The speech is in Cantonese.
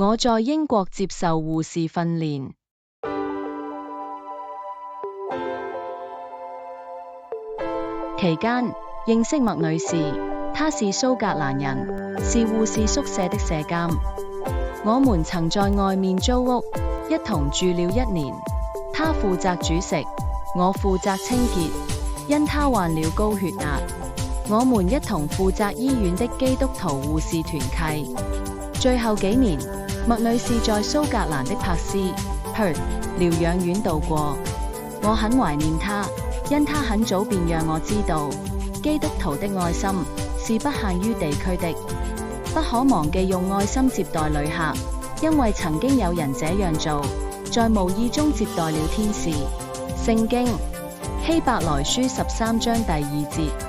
我在英國接受護士訓練。期間認識麥女士，她是蘇格蘭人，是護士宿舍的舍監。我們曾在外面租屋，一同住了1年。她負責煮食，我負責清潔。因她患了高血壓，我們一同負責醫院的基督徒護士團契。最後幾年，麥女士在蘇格蘭的珀斯 Perth 療養院度過。我很懷念她，因她很早便讓我知道，基督徒的愛心是不限於地區的。不可忘記用愛心接待旅客，因為曾經有人這樣做，在無意中接待了天使。聖經希伯來書13章第2節。